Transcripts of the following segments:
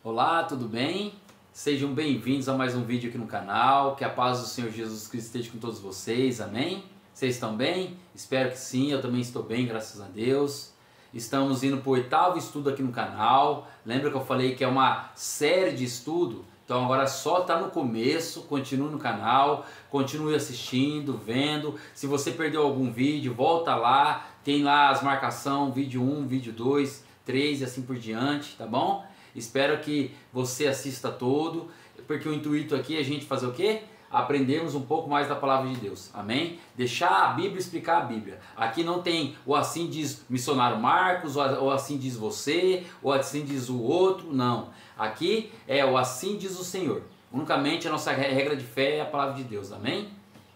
Olá, tudo bem? Sejam bem-vindos a mais um vídeo aqui no canal. Que a paz do Senhor Jesus Cristo esteja com todos vocês, amém? Vocês estão bem? Espero que sim, eu também estou bem, graças a Deus. Estamos indo para o 8º estudo aqui no canal. Lembra que eu falei que é uma série de estudo? Então agora só está no começo, continue no canal, continue assistindo, vendo. Se você perdeu algum vídeo, volta lá, tem lá as marcações, vídeo 1, vídeo 2, 3 e assim por diante, tá bom? Espero que você assista todo, porque o intuito aqui é a gente fazer o quê? Aprendermos um pouco mais da palavra de Deus, amém? Deixar a Bíblia explicar a Bíblia. Aqui não tem o assim diz missionário Marcos, ou assim diz você, ou assim diz o outro, não. Aqui é o assim diz o Senhor. Unicamente a nossa regra de fé é a palavra de Deus, amém?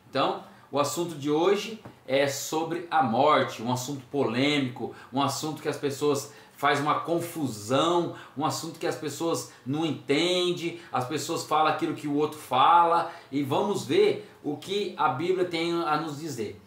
Então, o assunto de hoje é sobre a morte, um assunto polêmico, um assunto que as pessoas faz uma confusão, um assunto que as pessoas não entendem, as pessoas falam aquilo que o outro fala, e vamos ver o que a Bíblia tem a nos dizer.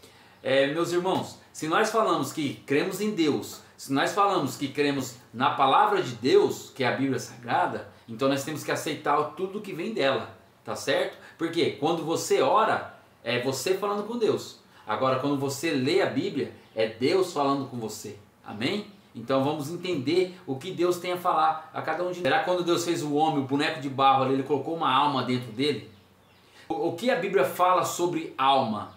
Meus irmãos, se nós falamos que cremos em Deus, se nós falamos que cremos na palavra de Deus, que é a Bíblia Sagrada, então nós temos que aceitar tudo que vem dela, tá certo? Porque quando você ora, é você falando com Deus. Agora, quando você lê a Bíblia, é Deus falando com você, amém? Então vamos entender o que Deus tem a falar a cada um de nós. Será que quando Deus fez o homem, o boneco de barro ali, Ele colocou uma alma dentro dele? O que a Bíblia fala sobre alma?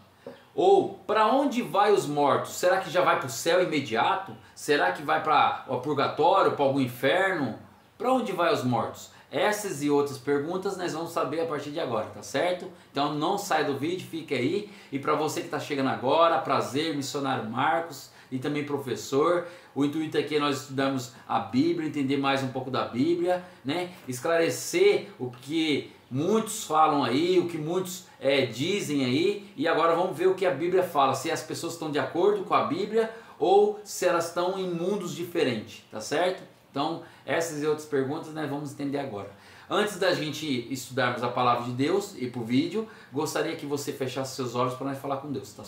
Ou para onde vai os mortos? Será que já vai para o céu imediato? Será que vai para o purgatório, para algum inferno? Para onde vai os mortos? Essas e outras perguntas nós vamos saber a partir de agora, tá certo? Então não sai do vídeo, fica aí. E para você que está chegando agora, prazer, missionário Marcos e também professor. O intuito aqui é nós estudarmos a Bíblia, entender mais um pouco da Bíblia, né? Esclarecer o que muitos falam aí, o que muitos dizem aí. E agora vamos ver o que a Bíblia fala, se as pessoas estão de acordo com a Bíblia ou se elas estão em mundos diferentes, tá certo? Então essas e outras perguntas nós vamos entender agora. Antes da gente estudarmos a palavra de Deus e para o vídeo, gostaria que você fechasse seus olhos para nós falar com Deus, tá?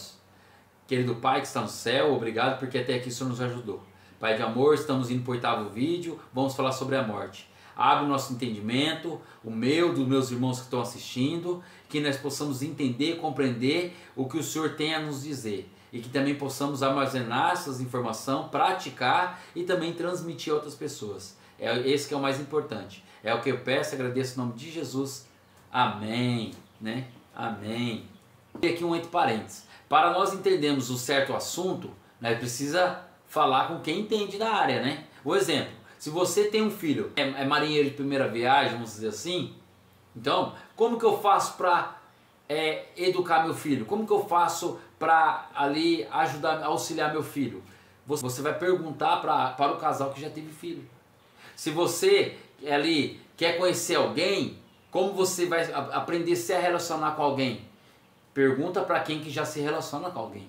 Querido Pai que está no céu, obrigado porque até aqui o Senhor nos ajudou. Pai de amor, estamos indo para o 8º vídeo, vamos falar sobre a morte. Abre o nosso entendimento, o meu, dos meus irmãos que estão assistindo, que nós possamos entender, compreender o que o Senhor tem a nos dizer. E que também possamos armazenar essas informações, praticar e também transmitir a outras pessoas. Esse que é o mais importante. É o que eu peço, agradeço em nome de Jesus. Amém. Né? Amém. E aqui um entre parênteses. Para nós entendermos o certo assunto, nós precisa falar com quem entende da área, né? O exemplo, se você tem um filho, é marinheiro de primeira viagem, vamos dizer assim, então, como que eu faço para educar meu filho? Como que eu faço para ali ajudar, auxiliar meu filho? Você vai perguntar para o casal que já teve filho. Se você ali quer conhecer alguém, como você vai aprender a se relacionar com alguém? Pergunta para quem que já se relaciona com alguém.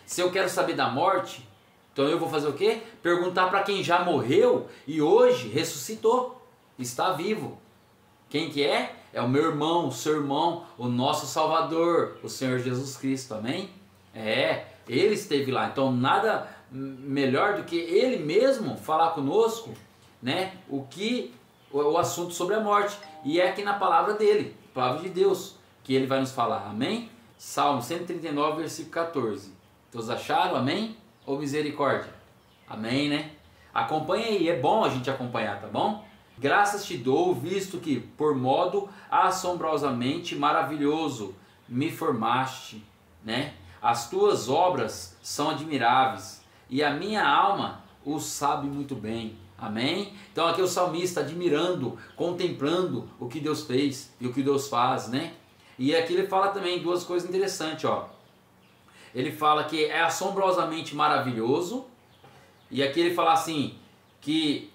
Se eu quero saber da morte, então eu vou fazer o quê? Perguntar para quem já morreu e hoje ressuscitou, está vivo. Quem que é? É o meu irmão, o seu irmão, o nosso Salvador, o Senhor Jesus Cristo, amém? Ele esteve lá, então nada melhor do que Ele mesmo falar conosco, né? O assunto sobre a morte, e é aqui na palavra dele, palavra de Deus, que Ele vai nos falar, amém? Salmo 139, versículo 14. Todos acharam, amém? Ou misericórdia? Amém, né? Acompanha aí, é bom a gente acompanhar, tá bom? Graças te dou, visto que por modo assombrosamente maravilhoso me formaste, né? As tuas obras são admiráveis e a minha alma o sabe muito bem. Amém? Então aqui o salmista admirando, contemplando o que Deus fez e o que Deus faz, né? E aqui ele fala também duas coisas interessantes, ó. Ele fala que é assombrosamente maravilhoso, e aqui ele fala assim, que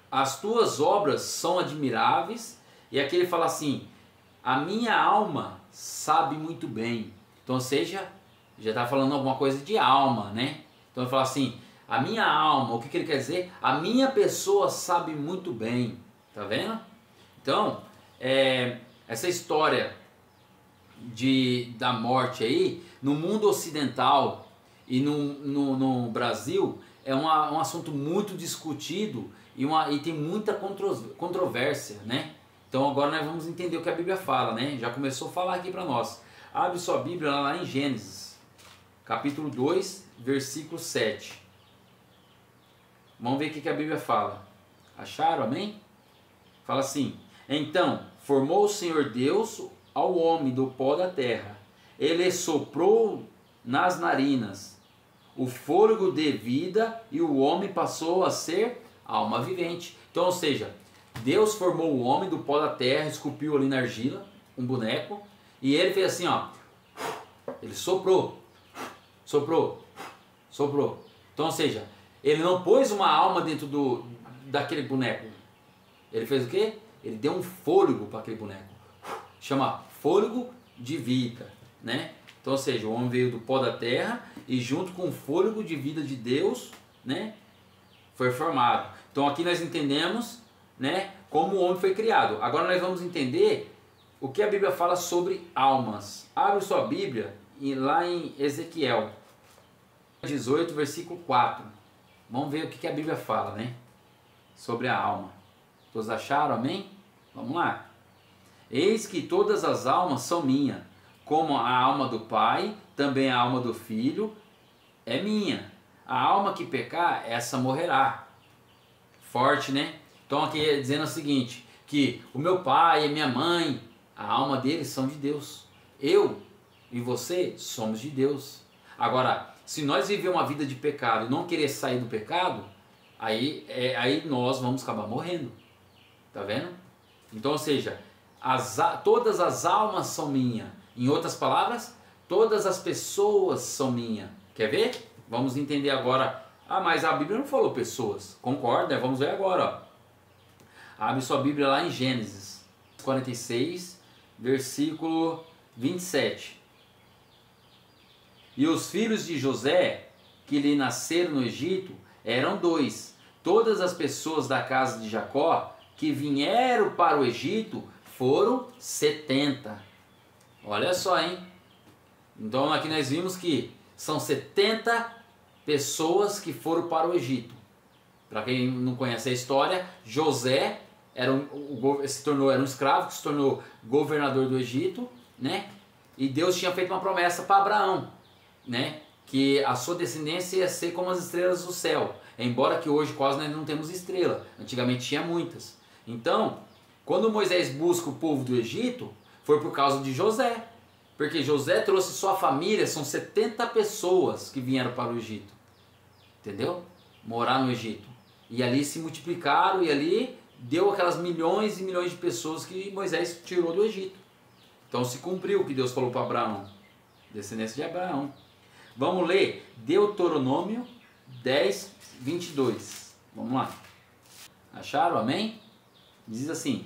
as tuas obras são admiráveis, e aqui ele fala assim, a minha alma sabe muito bem. Então, ou seja, já está falando alguma coisa de alma, né? Então ele fala assim, a minha alma, o que ele quer dizer? A minha pessoa sabe muito bem, tá vendo? Então, essa história da morte aí, no mundo ocidental e no Brasil, é um assunto muito discutido e tem muita controvérsia, né? Então agora nós vamos entender o que a Bíblia fala, né? Já começou a falar aqui para nós. Abre sua Bíblia lá em Gênesis, capítulo 2, versículo 7. Vamos ver o que a Bíblia fala. Acharam? Amém? Fala assim: então formou o Senhor Deus ao homem do pó da terra. Ele soprou nas narinas o fôlego de vida e o homem passou a ser alma vivente. Então, ou seja, Deus formou o homem do pó da terra, esculpiu ali na argila, um boneco, e ele fez assim, ó. Ele soprou, soprou, soprou. Então, ou seja, ele não pôs uma alma dentro daquele boneco. Ele fez o quê? Ele deu um fôlego para aquele boneco. Chama fôlego de vida, né? Então, ou seja, o homem veio do pó da terra e junto com o fôlego de vida de Deus, né, foi formado. Então aqui nós entendemos, né, como o homem foi criado. Agora nós vamos entender o que a Bíblia fala sobre almas. Abre sua Bíblia lá em Ezequiel 18, versículo 4. Vamos ver o que a Bíblia fala, né, sobre a alma. Todos acharam? Amém? Vamos lá. Eis que todas as almas são minhas, como a alma do Pai, também a alma do Filho é minha. A alma que pecar, essa morrerá. Forte, né? Então aqui é dizendo o seguinte, que o meu pai e minha mãe, a alma deles são de Deus. Eu e você somos de Deus. Agora, se nós viver uma vida de pecado e não querer sair do pecado, aí nós vamos acabar morrendo. Tá vendo? Então, ou seja, todas as almas são minhas. Em outras palavras, todas as pessoas são minhas. Quer ver? Vamos entender agora. Ah, mas a Bíblia não falou pessoas. Concorda? Vamos ver agora. Ó. Abre sua Bíblia lá em Gênesis 46, versículo 27. E os filhos de José, que lhe nasceram no Egito, eram 2. Todas as pessoas da casa de Jacó que vieram para o Egito foram 70. Olha só, hein? Então aqui nós vimos que são 70 pessoas que foram para o Egito. Para quem não conhece a história, José era um escravo que se tornou governador do Egito, né? E Deus tinha feito uma promessa para Abraão, né? Que a sua descendência ia ser como as estrelas do céu. Embora que hoje quase nós não temos estrela. Antigamente tinha muitas. Então, quando Moisés busca o povo do Egito, foi por causa de José. Porque José trouxe sua família, são 70 pessoas que vieram para o Egito. Entendeu? Morar no Egito. E ali se multiplicaram e ali deu aquelas milhões e milhões de pessoas que Moisés tirou do Egito. Então se cumpriu o que Deus falou para Abraão. Descendência de Abraão. Vamos ler Deuteronômio 10, 22. Vamos lá. Acharam? Amém? Diz assim: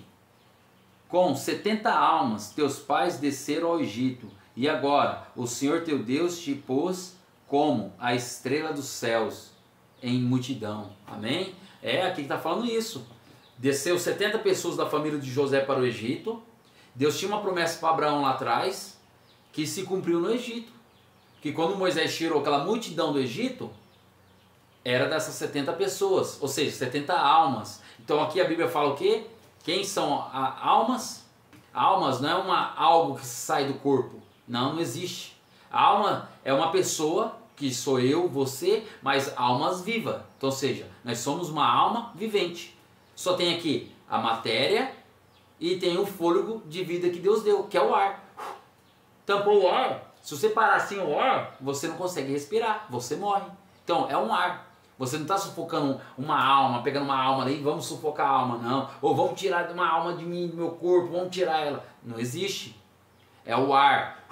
com 70 almas teus pais desceram ao Egito, e agora o Senhor teu Deus te pôs como a estrela dos céus em multidão. Amém? Aqui que está falando isso. Desceu 70 pessoas da família de José para o Egito. Deus tinha uma promessa para Abraão lá atrás, que se cumpriu no Egito. Que quando Moisés tirou aquela multidão do Egito, era dessas 70 pessoas, ou seja, 70 almas. Então aqui a Bíblia fala o quê? Quem são almas? Almas não é algo que sai do corpo. Não existe. A alma é uma pessoa, que sou eu, você, mas almas vivas. Então, ou seja, nós somos uma alma vivente. Só tem aqui a matéria e tem o fôlego de vida que Deus deu, que é o ar. Tampou o ar, se você parar assim o ar, você não consegue respirar, você morre. Então, é um ar. Você não está sufocando uma alma, pegando uma alma ali, vamos sufocar a alma, não. Ou vamos tirar uma alma de mim, do meu corpo, vamos tirar ela. Não existe. É o ar.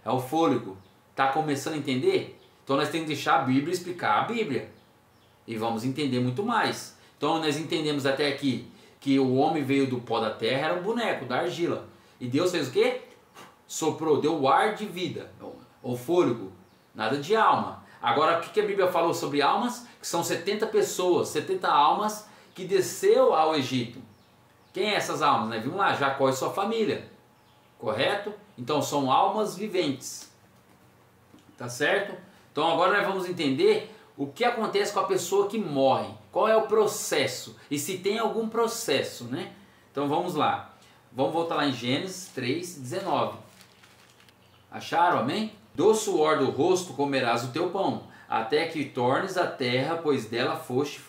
É o fôlego. Está começando a entender? Então nós temos que deixar a Bíblia explicar a Bíblia. E vamos entender muito mais. Então nós entendemos até aqui que o homem veio do pó da terra, era um boneco, da argila. E Deus fez o quê? Soprou, deu o ar de vida, o fôlego, nada de alma. Agora, o que a Bíblia falou sobre almas? Que são 70 pessoas, 70 almas que desceu ao Egito. Quem é essas almas? Né? Vimos lá, Jacó e sua família. Correto? Então, são almas viventes. Tá certo? Então, agora nós vamos entender o que acontece com a pessoa que morre? Qual é o processo? E se tem algum processo, né? Então vamos lá. Vamos voltar lá em Gênesis 3:19. Acharam, amém? Do suor do rosto comerás o teu pão, até que tornes a terra, pois dela foste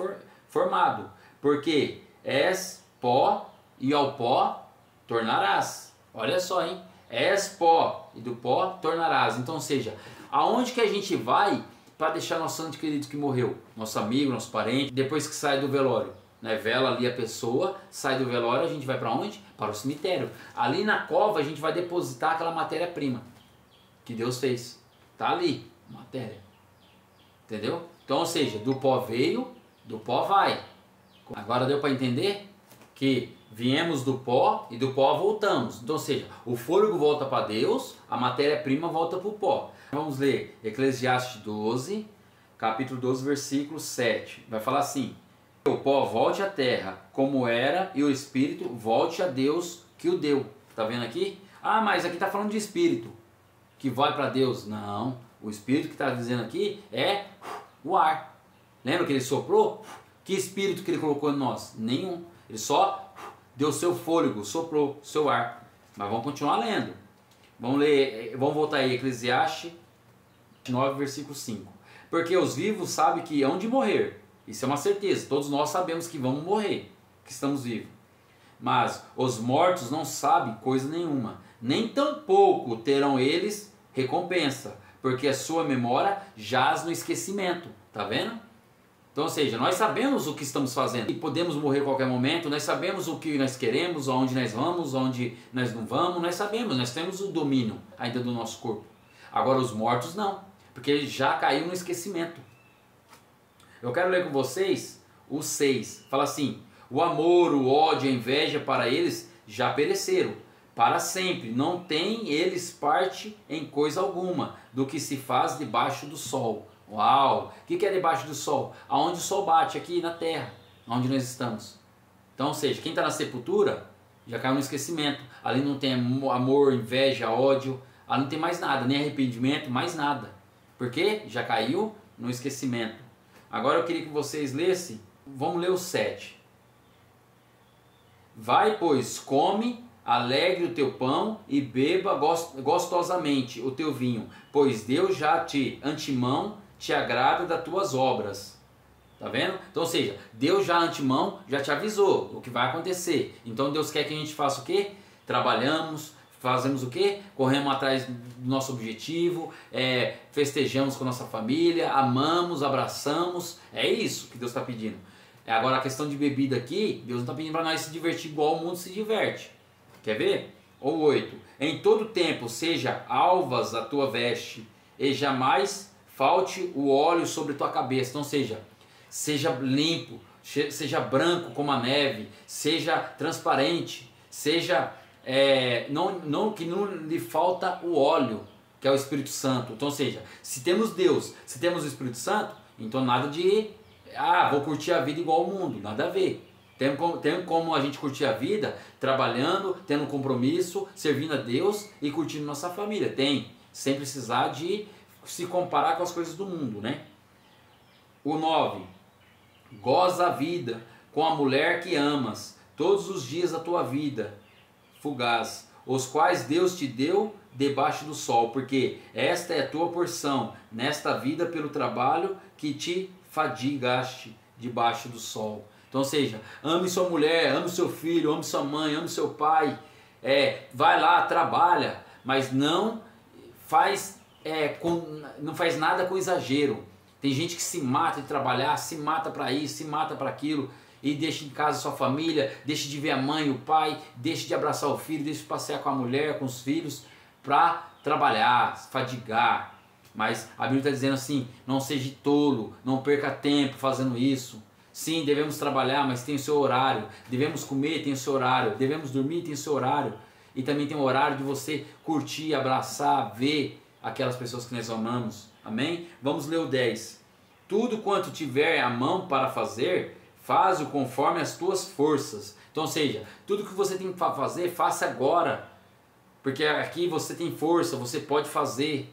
formado. Porque és pó e ao pó tornarás. Olha só, hein? És pó e do pó tornarás. Então, ou seja, aonde que a gente vai para deixar nosso ente querido que morreu? Nosso amigo, nosso parente, depois que sai do velório. Né? Vela ali a pessoa, sai do velório, a gente vai para onde? Para o cemitério. Ali na cova a gente vai depositar aquela matéria-prima que Deus fez. Tá ali, matéria. Entendeu? Então, ou seja, do pó veio, do pó vai. Agora deu para entender que viemos do pó e do pó voltamos. Então, ou seja, o fôlego volta para Deus, a matéria-prima volta para o pó. Vamos ler Eclesiastes 12, capítulo 12, versículo 7. Vai falar assim: o pó volte à terra como era e o espírito volte a Deus que o deu. Tá vendo aqui? Ah, mas aqui está falando de espírito que vai para Deus. Não, o espírito que está dizendo aqui é o ar. Lembra que ele soprou? Que espírito que ele colocou em nós? Nenhum. Ele só deu seu fôlego, soprou seu ar. Mas vamos continuar lendo. Vamos ler, vamos voltar aí, Eclesiastes 9, versículo 5. Porque os vivos sabem que hão de morrer. Isso é uma certeza. Todos nós sabemos que vamos morrer, que estamos vivos. Mas os mortos não sabem coisa nenhuma. Nem tampouco terão eles recompensa, porque a sua memória jaz no esquecimento. Tá vendo? Então, ou seja, nós sabemos o que estamos fazendo e podemos morrer a qualquer momento, nós sabemos o que nós queremos, aonde nós vamos, aonde nós não vamos, nós sabemos, nós temos o domínio ainda do nosso corpo. Agora os mortos não, porque ele já caiu no esquecimento. Eu quero ler com vocês o 6, fala assim: o amor, o ódio, a inveja para eles já pereceram, para sempre, não tem eles parte em coisa alguma do que se faz debaixo do sol. Uau! O que é debaixo do sol? Aonde o sol bate, aqui na terra, onde nós estamos. Então, ou seja, quem está na sepultura já caiu no esquecimento. Ali não tem amor, inveja, ódio, ali não tem mais nada, nem arrependimento, mais nada. Por quê? Já caiu no esquecimento. Agora eu queria que vocês lessem, vamos ler o 7. Vai, pois, come, alegre o teu pão e beba gostosamente o teu vinho, pois Deus já te antemão te agrada das tuas obras. Tá vendo? Então, ou seja, Deus já antemão já te avisou o que vai acontecer. Então Deus quer que a gente faça o quê? Trabalhamos, fazemos o quê? Corremos atrás do nosso objetivo, festejamos com a nossa família, amamos, abraçamos. É isso que Deus está pedindo. Agora a questão de bebida aqui, Deus não está pedindo para nós se divertir igual o mundo se diverte. Quer ver? Ou 8. Em todo tempo seja alvas a tua veste e jamais falte o óleo sobre tua cabeça. Então seja limpo, seja branco como a neve, seja transparente, seja que não lhe falta o óleo, que é o Espírito Santo. Então, ou seja, se temos Deus, se temos o Espírito Santo, então nada de vou curtir a vida igual ao mundo, nada a ver. Tem como a gente curtir a vida trabalhando, tendo compromisso, servindo a Deus e curtindo nossa família. Tem, sem precisar de se comparar com as coisas do mundo, né? O 9. Goza a vida com a mulher que amas todos os dias da tua vida fugaz, os quais Deus te deu debaixo do sol, porque esta é a tua porção nesta vida pelo trabalho que te fadigaste debaixo do sol. Então, ou seja, ame sua mulher, ame seu filho, ame sua mãe, ame seu pai, vai lá, trabalha, mas não faz nada com exagero. Tem gente que se mata de trabalhar, se mata para isso, se mata para aquilo, e deixa em casa sua família, deixa de ver a mãe, o pai, deixa de abraçar o filho, deixa de passear com a mulher, com os filhos, para trabalhar, fadigar. Mas a Bíblia está dizendo assim: não seja tolo, não perca tempo fazendo isso. Sim, devemos trabalhar, mas tem o seu horário. Devemos comer, tem o seu horário. Devemos dormir, tem o seu horário. E também tem o horário de você curtir, abraçar, ver aquelas pessoas que nós amamos. Amém? Vamos ler o 10. Tudo quanto tiver a mão para fazer, faz-o conforme as tuas forças. Então, ou seja, tudo que você tem que fazer, faça agora. Porque aqui você tem força, você pode fazer.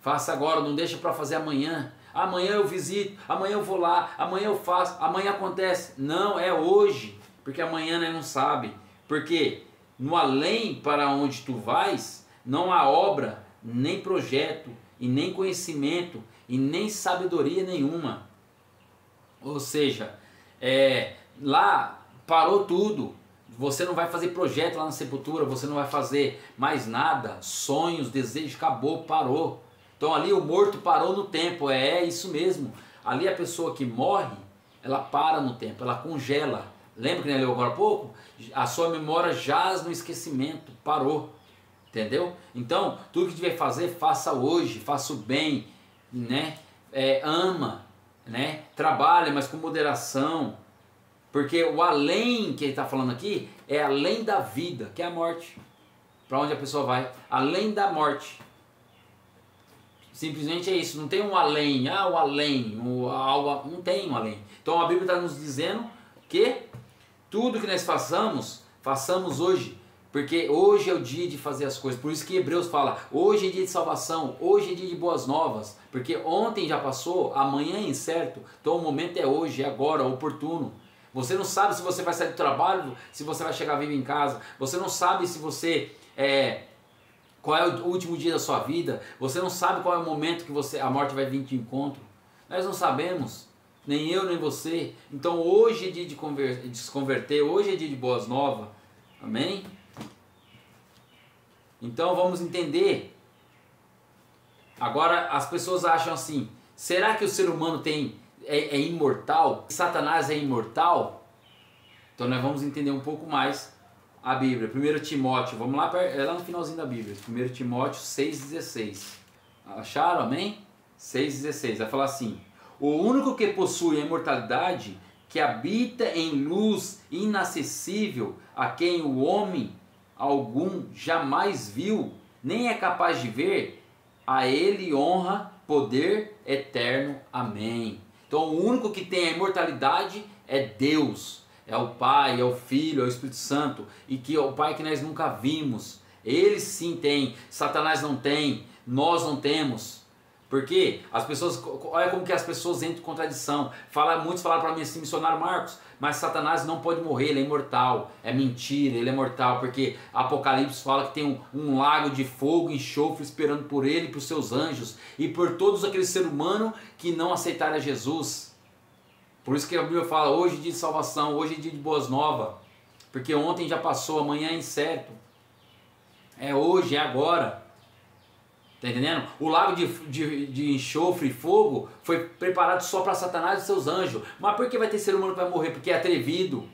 Faça agora, não deixa para fazer amanhã. amanhã eu visito, amanhã eu vou lá, amanhã eu faço, amanhã acontece. Não, é hoje, porque amanhã nós não sabe. Porque no além para onde tu vais, não há obra, nem projeto, e nem conhecimento, e nem sabedoria nenhuma. Ou seja, lá parou tudo. Você não vai fazer projeto lá na sepultura, você não vai fazer mais nada, sonhos, desejos, acabou, parou. Então ali o morto parou no tempo, é isso mesmo. Ali a pessoa que morre, ela para no tempo, ela congela. Lembra que leu agora há pouco? A sua memória jaz no esquecimento, parou. Entendeu? Então, tudo que tiver fazer, faça hoje, faça o bem, né? Ama, né? Trabalha, mas com moderação. Porque o além que ele está falando aqui é além da vida, que é a morte. Para onde a pessoa vai? Além da morte. Simplesmente é isso. Não tem um além, o além, não tem um além. Então a Bíblia está nos dizendo que tudo que nós façamos hoje. Porque hoje é o dia de fazer as coisas. Por isso que Hebreus fala, hoje é dia de salvação, hoje é dia de boas novas. Porque ontem já passou, amanhã é incerto. Então o momento é hoje, é agora, oportuno. Você não sabe se você vai sair do trabalho, se você vai chegar vivo em casa. Você não sabe se você qual é o último dia da sua vida. Você não sabe qual é o momento que a morte vai vir de encontro. Nós não sabemos, nem eu nem você. Então hoje é dia de se converter, hoje é dia de boas novas. Amém? Então vamos entender. Agora as pessoas acham assim, será que o ser humano é imortal? Satanás é imortal? Então nós vamos entender um pouco mais a Bíblia. 1 Timóteo, vamos lá, lá no finalzinho da Bíblia. 1 Timóteo 6,16. Acharam? Amém? 6,16. Vai falar assim: o único que possui a imortalidade, que habita em luz inacessível, a quem o homem algum jamais viu, nem é capaz de ver, a ele honra, poder eterno. Amém. Então o único que tem a imortalidade é Deus, é o Pai, é o Filho, é o Espírito Santo, e que é o Pai que nós nunca vimos. Ele sim tem, Satanás não tem, nós não temos. Porque as pessoas, olha como que as pessoas entram em contradição. Muitos falaram para mim assim, missionário Marcos, mas Satanás não pode morrer, ele é imortal. É mentira, ele é mortal, porque Apocalipse fala que tem um lago de fogo e enxofre esperando por ele e por seus anjos, e por todos aqueles seres humanos que não aceitaram a Jesus. Por isso que a Bíblia fala, hoje é dia de salvação, hoje é dia de boas novas. Porque ontem já passou, amanhã é incerto. É hoje, é agora. Está entendendo? O lago de enxofre e fogo foi preparado só para Satanás e seus anjos. Mas por que vai ter ser humano que vai morrer? Porque é atrevido,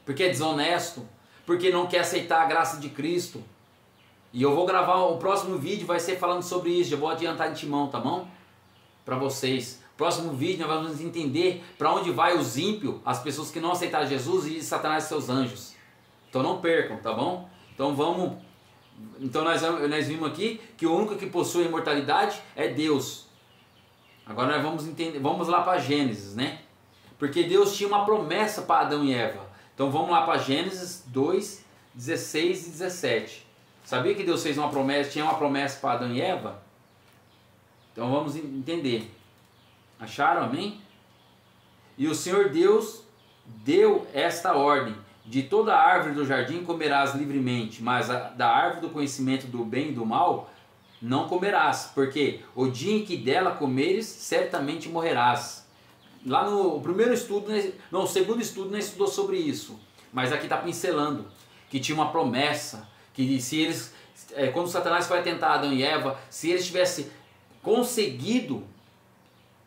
porque é desonesto, porque não quer aceitar a graça de Cristo. E eu vou gravar o próximo vídeo, vai ser falando sobre isso. Já vou adiantar de timão, tá bom? Para vocês. Próximo vídeo nós vamos entender para onde vai os ímpios, as pessoas que não aceitaram Jesus e Satanás e seus anjos. Então não percam, tá bom? Então vamos... Então nós vimos aqui que o único que possui a imortalidade é Deus. Agora nós vamos entender, vamos lá para Gênesis, né? Porque Deus tinha uma promessa para Adão e Eva. Então vamos lá para Gênesis 2, 16 e 17. Sabia que Deus fez uma promessa, tinha uma promessa para Adão e Eva? Então vamos entender. Acharam? Amém? E o Senhor Deus deu esta ordem: de toda árvore do jardim comerás livremente, mas da árvore do conhecimento do bem e do mal não comerás, porque o dia em que dela comeres, certamente morrerás. Lá no primeiro estudo, no segundo estudo, não estudou sobre isso, mas aqui está pincelando que tinha uma promessa, que se eles, quando Satanás foi tentar Adão e Eva, se eles tivessem conseguido,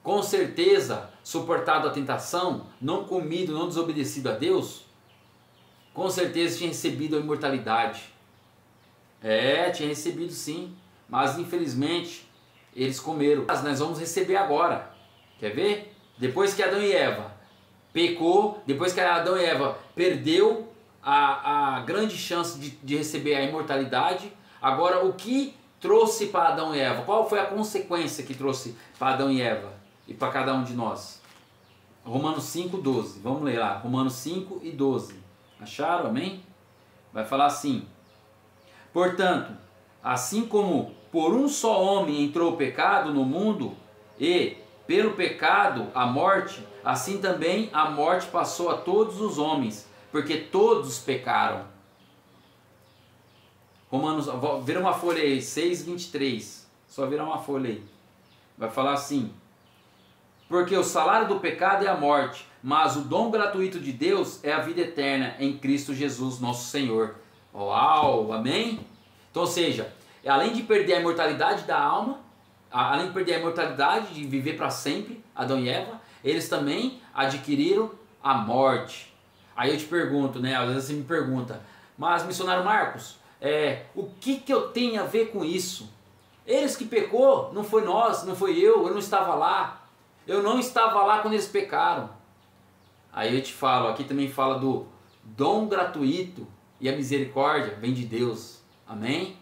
com certeza, suportado a tentação, não comido, não desobedecido a Deus, com certeza tinha recebido a imortalidade. Tinha recebido sim, mas infelizmente eles comeram. Mas nós vamos receber agora. Quer ver? Depois que Adão e Eva pecou, depois que Adão e Eva perdeu a grande chance de receber a imortalidade, agora o que trouxe para Adão e Eva? Qual foi a consequência que trouxe para Adão e Eva e para cada um de nós? Romanos 5, 12. Vamos ler lá. Romanos 5 e 12. Acharam? Amém? Vai falar assim: portanto, assim como por um só homem entrou o pecado no mundo, e pelo pecado a morte, assim também a morte passou a todos os homens, porque todos pecaram. Romanos, vira uma folha aí, 6:23. Só virar uma folha aí. Vai falar assim: porque o salário do pecado é a morte, mas o dom gratuito de Deus é a vida eterna em Cristo Jesus, nosso Senhor. Uau, amém? Então, ou seja, além de perder a imortalidade da alma, além de perder a imortalidade de viver para sempre, Adão e Eva, eles também adquiriram a morte. Aí eu te pergunto, né? Às vezes você me pergunta, mas missionário Marcos, o que eu tenho a ver com isso? Eles que pecou, não foi nós, não foi eu não estava lá. Eu não estava lá quando eles pecaram. Aí eu te falo, aqui também fala do dom gratuito e a misericórdia vem de Deus. Amém?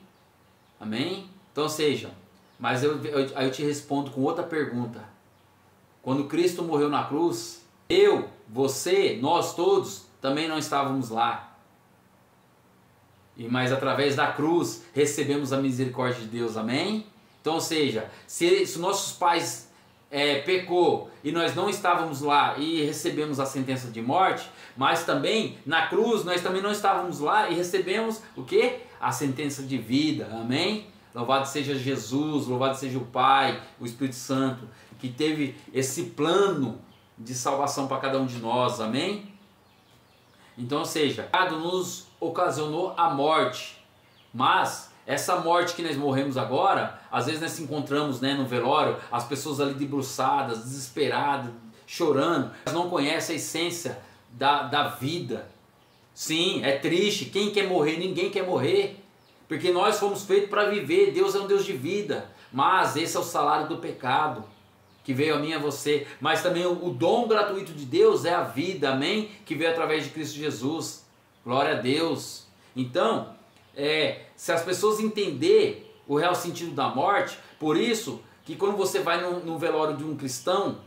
Amém? Então, ou seja, mas aí eu te respondo com outra pergunta. Quando Cristo morreu na cruz, eu, você, nós todos também não estávamos lá. Mas através da cruz recebemos a misericórdia de Deus, amém? Então, ou seja, se nossos pais pecou e nós não estávamos lá e recebemos a sentença de morte, mas também na cruz nós também não estávamos lá e recebemos o que? A sentença de vida, amém? Louvado seja Jesus, louvado seja o Pai, o Espírito Santo, que teve esse plano de salvação para cada um de nós, amém? Então, ou seja, o pecado nos ocasionou a morte, mas essa morte que nós morremos agora, às vezes nós se encontramos, né, no velório, as pessoas ali debruçadas, desesperadas, chorando, elas não conhecem a essência da vida. Sim, é triste, quem quer morrer? Ninguém quer morrer, porque nós fomos feitos para viver, Deus é um Deus de vida, mas esse é o salário do pecado, que veio a mim e a você, mas também o dom gratuito de Deus é a vida, amém? Que veio através de Cristo Jesus, glória a Deus. Então, se as pessoas entenderem o real sentido da morte, por isso que quando você vai no velório de um cristão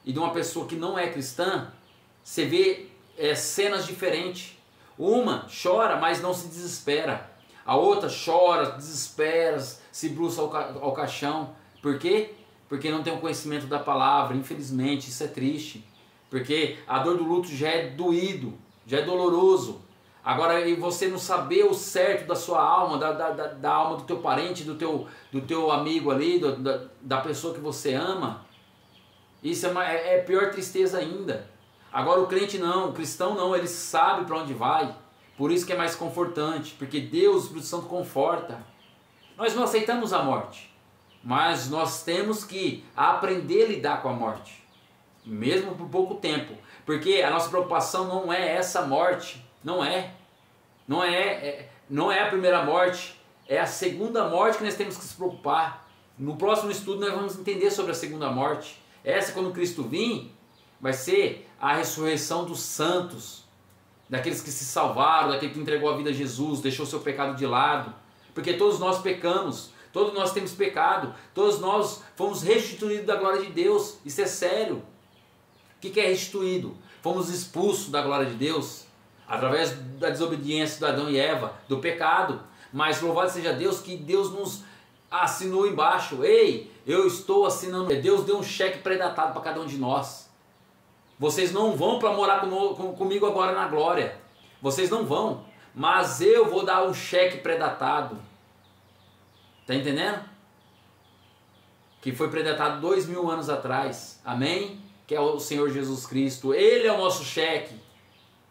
e de uma pessoa que não é cristã, você vê cenas diferentes. Uma chora, mas não se desespera. A outra chora, desespera, se bruça ao caixão. Por quê? Porque não tem o conhecimento da palavra, infelizmente, isso é triste. Porque a dor do luto já é doído, já é doloroso. Agora, e você não saber o certo da sua alma, da alma do teu parente, do teu amigo ali, da pessoa que você ama, isso é pior tristeza ainda. Agora o crente não, o cristão não, ele sabe para onde vai. Por isso que é mais confortante, porque Deus, o Espírito Santo, conforta. Nós não aceitamos a morte, mas nós temos que aprender a lidar com a morte, mesmo por pouco tempo, porque a nossa preocupação não é essa morte, não é a primeira morte, é a segunda morte que nós temos que se preocupar. No próximo estudo nós vamos entender sobre a segunda morte. Essa, quando Cristo vir, vai ser a ressurreição dos santos, daqueles que se salvaram, daquele que entregou a vida a Jesus, deixou seu pecado de lado, porque todos nós pecamos. Todos nós temos pecado, todos nós fomos restituídos da glória de Deus, isso é sério. O que é restituído? Fomos expulsos da glória de Deus, através da desobediência de Adão e Eva, do pecado. Mas louvado seja Deus que Deus nos assinou embaixo. Ei, eu estou assinando. Deus deu um cheque pré-datado para cada um de nós. Vocês não vão para morar comigo agora na glória. Vocês não vão, mas eu vou dar um cheque pré-datado. Está entendendo? Que foi predatado 2000 anos atrás. Amém? Que é o Senhor Jesus Cristo. Ele é o nosso cheque.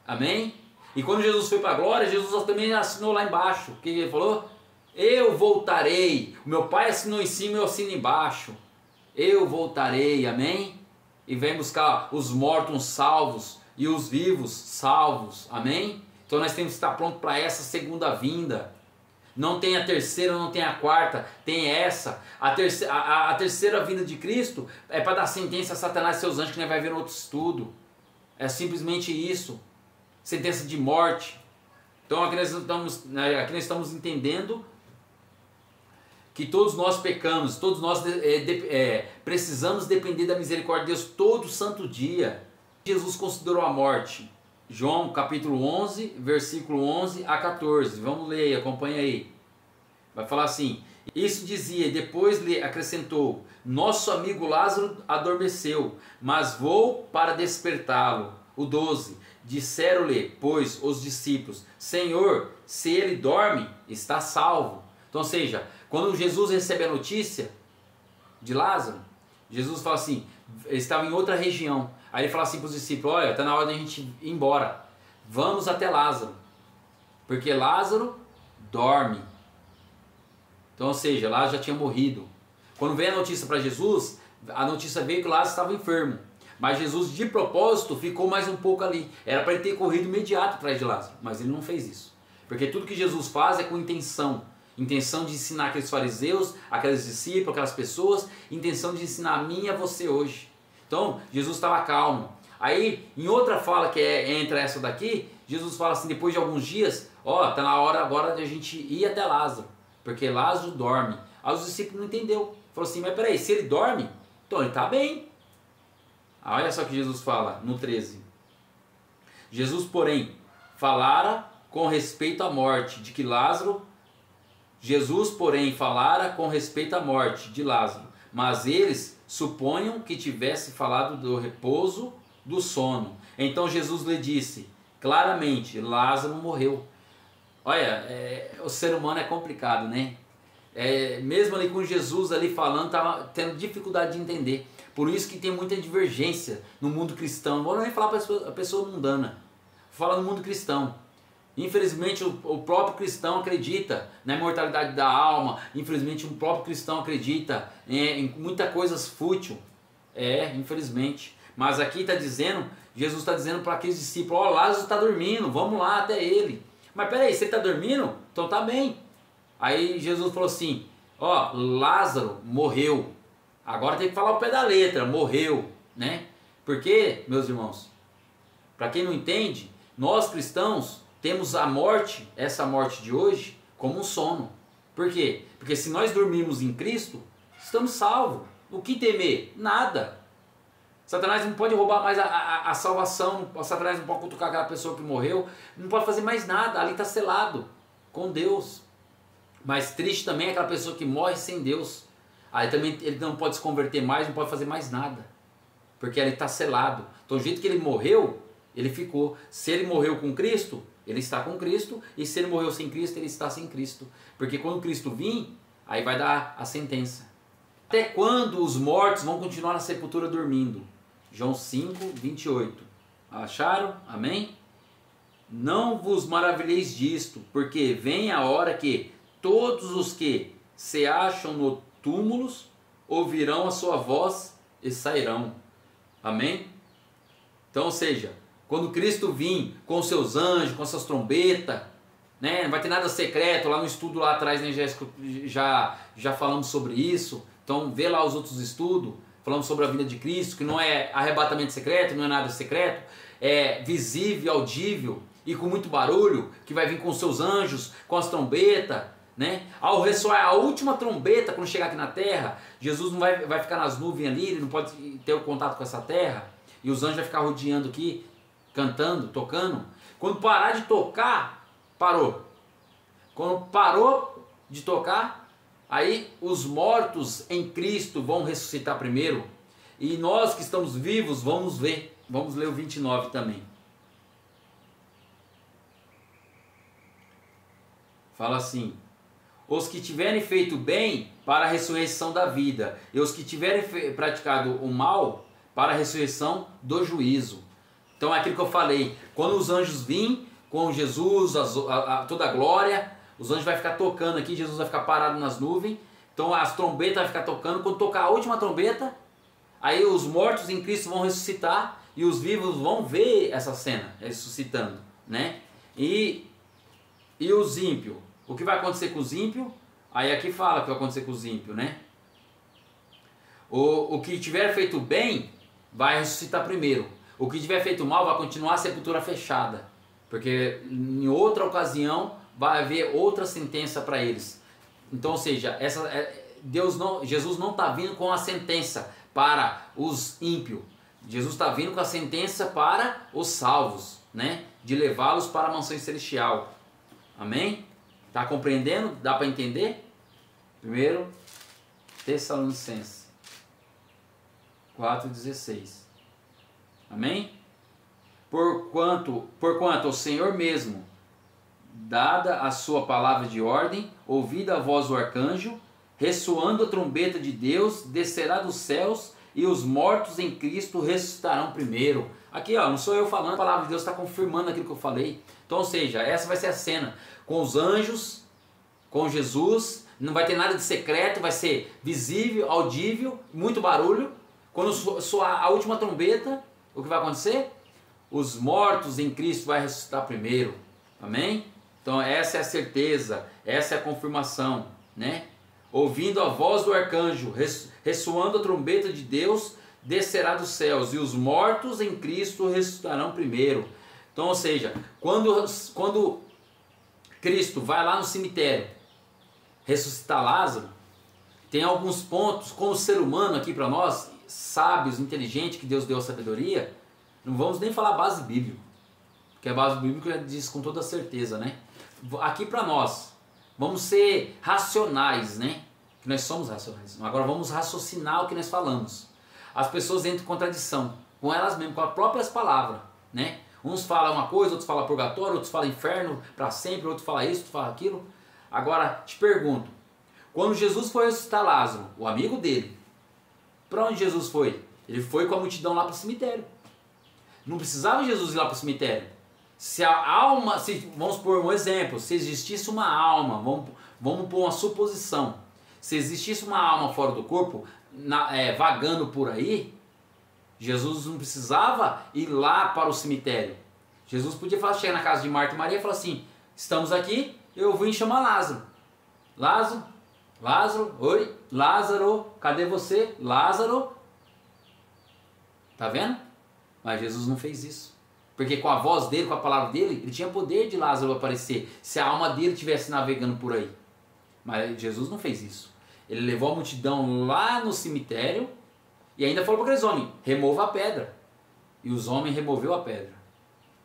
Amém? E quando Jesus foi para a glória, Jesus também assinou lá embaixo. O que ele falou? Eu voltarei. O meu Pai assinou em cima e eu assino embaixo. Eu voltarei. Amém? E vem buscar os mortos salvos e os vivos salvos. Amém? Então nós temos que estar prontos para essa segunda vinda. Não tem a terceira, não tem a quarta, tem essa. A terceira vinda de Cristo é para dar sentença a Satanás e seus anjos, que nós vai ver no outro estudo. É simplesmente isso. Sentença de morte. Então aqui nós estamos entendendo que todos nós pecamos, todos nós precisamos depender da misericórdia de Deus todo santo dia. Jesus considerou a morte. João capítulo 11, versículo 11 a 14. Vamos ler aí, acompanha aí. Vai falar assim: Isso dizia, e depois lhe acrescentou: nosso amigo Lázaro adormeceu, mas vou para despertá-lo. O 12. Disseram-lhe, pois, os discípulos: Senhor, se ele dorme, está salvo. Então, ou seja, quando Jesus recebe a notícia de Lázaro, Jesus fala assim, ele estava em outra região. Aí ele fala assim para os discípulos: olha, está na hora de a gente ir embora. Vamos até Lázaro, porque Lázaro dorme. Então, ou seja, Lázaro já tinha morrido. Quando veio a notícia para Jesus, a notícia veio que Lázaro estava enfermo. Mas Jesus, de propósito, ficou mais um pouco ali. Era para ele ter corrido imediato atrás de Lázaro, mas ele não fez isso. Porque tudo que Jesus faz é com intenção. Intenção de ensinar aqueles fariseus, aqueles discípulos, aquelas pessoas. Intenção de ensinar a mim e a você hoje. Então, Jesus estava calmo. Aí, em outra fala que entra essa daqui, Jesus fala assim, depois de alguns dias, ó, está na hora agora de a gente ir até Lázaro, porque Lázaro dorme. Aí os discípulos não entenderam. Falou assim, mas peraí, se ele dorme, então ele está bem. Olha só que Jesus fala no 13. Jesus, porém, falara com respeito à morte de que Lázaro. Jesus, porém, falara com respeito à morte de Lázaro, mas eles suponham que tivesse falado do repouso do sono. Então Jesus lhe disse claramente: Lázaro morreu. Olha, o ser humano é complicado, né? Mesmo ali com Jesus ali falando, estava tendo dificuldade de entender. Por isso que tem muita divergência no mundo cristão. Não vou nem falar para a pessoa mundana, vou falar no mundo cristão. Infelizmente o próprio cristão acredita na imortalidade da alma. Infelizmente o próprio cristão acredita em muita coisa fútil. Infelizmente. Mas aqui está dizendo, Jesus está dizendo para aqueles discípulos: ó, Lázaro está dormindo, vamos lá até ele. Mas peraí, se ele está dormindo, então tá bem. Aí Jesus falou assim: ó, Lázaro morreu. Agora tem que falar o pé da letra, morreu, né? Porque, meus irmãos, para quem não entende, nós cristãos temos a morte, essa morte de hoje, como um sono. Por quê? Porque se nós dormirmos em Cristo, estamos salvos. O que temer? Nada. Satanás não pode roubar mais a salvação, Satanás não pode cutucar aquela pessoa que morreu, não pode fazer mais nada, ali está selado com Deus. Mas triste também é aquela pessoa que morre sem Deus. Aí também ele não pode se converter mais, não pode fazer mais nada, porque ele está selado. Então, do jeito que ele morreu, ele ficou. Se ele morreu com Cristo, ele está com Cristo, e se ele morreu sem Cristo, ele está sem Cristo. Porque quando Cristo vir, aí vai dar a sentença. Até quando os mortos vão continuar na sepultura dormindo? João 5, 28. Acharam? Amém? Não vos maravilheis disto, porque vem a hora que todos os que se acham no túmulos ouvirão a sua voz e sairão. Amém? Então, ou seja, quando Cristo vir com seus anjos, com suas trombetas, né, não vai ter nada secreto. Lá no estudo lá atrás, né, já falamos sobre isso. Então vê lá os outros estudos, falamos sobre a vinda de Cristo, que não é arrebatamento secreto, não é nada secreto, é visível, audível e com muito barulho, que vai vir com seus anjos, com as trombetas, né? Ao ressoar a última trombeta, quando chegar aqui na terra, Jesus não vai ficar nas nuvens ali, ele não pode ter o contato com essa terra, e os anjos vão ficar rodeando aqui, cantando, tocando. Quando parar de tocar, parou. Quando parou de tocar, aí os mortos em Cristo vão ressuscitar primeiro, e nós que estamos vivos vamos ver. Vamos ler o 29 também. Fala assim: os que tiverem feito bem para a ressurreição da vida, e os que tiverem praticado o mal para a ressurreição do juízo. Então é aquilo que eu falei, quando os anjos virem com Jesus, toda a glória, os anjos vão ficar tocando aqui, Jesus vai ficar parado nas nuvens, então as trombetas vão ficar tocando. Quando tocar a última trombeta, aí os mortos em Cristo vão ressuscitar, e os vivos vão ver essa cena ressuscitando, né? E os ímpios, o que vai acontecer com os ímpios? Aí aqui fala o que vai acontecer com os ímpios, né? O que tiver feito bem vai ressuscitar primeiro. O que tiver feito mal vai continuar a sepultura fechada, porque em outra ocasião vai haver outra sentença para eles. Então, ou seja, Jesus não está vindo com a sentença para os ímpios. Jesus está vindo com a sentença para os salvos, né? De levá-los para a mansão celestial. Amém? Está compreendendo? Dá para entender? 1 Tessalonicenses 4,16. Amém? Porquanto o Senhor mesmo, dada a sua palavra de ordem, ouvida a voz do arcanjo, ressoando a trombeta de Deus, descerá dos céus e os mortos em Cristo ressuscitarão primeiro. Aqui, ó, não sou eu falando, a palavra de Deus está confirmando aquilo que eu falei. Então, ou seja, essa vai ser a cena com os anjos, com Jesus, não vai ter nada de secreto, vai ser visível, audível, muito barulho. Quando soar a última trombeta, o que vai acontecer? Os mortos em Cristo vai ressuscitar primeiro. Amém? Então essa é a certeza, essa é a confirmação, né? Ouvindo a voz do arcanjo, ressoando a trombeta de Deus, descerá dos céus, e os mortos em Cristo ressuscitarão primeiro. Então, ou seja, quando Cristo vai lá no cemitério ressuscitar Lázaro, tem alguns pontos, como ser humano aqui para nós, sábios, inteligentes, que Deus deu a sabedoria, não vamos nem falar base bíblica, porque a base bíblica diz com toda certeza, né? Aqui para nós, vamos ser racionais, né? Que nós somos racionais. Agora vamos raciocinar o que nós falamos. As pessoas entram em contradição com elas mesmas, com as próprias palavras, né? Uns falam uma coisa, outros falam purgatório, outros falam inferno para sempre, outros falam isso, outros falam aquilo. Agora, te pergunto, quando Jesus foi ressuscitar Lázaro, o amigo dele, para onde Jesus foi? Ele foi com a multidão lá para o cemitério. Não precisava Jesus ir lá para o cemitério. Se a alma, vamos pôr um exemplo, se existisse uma alma, vamos pôr uma suposição, se existisse uma alma fora do corpo, vagando por aí, Jesus não precisava ir lá para o cemitério. Jesus podia chegar na casa de Marta e Maria e falar assim: estamos aqui, eu vim chamar Lázaro. Lázaro, oi, Lázaro, cadê você? Lázaro. Tá vendo? Mas Jesus não fez isso. Porque com a voz dele, com a palavra dele, ele tinha poder de Lázaro aparecer, se a alma dele estivesse navegando por aí. Mas Jesus não fez isso. Ele levou a multidão lá no cemitério e ainda falou para aqueles homens: remova a pedra. E os homens removeu a pedra.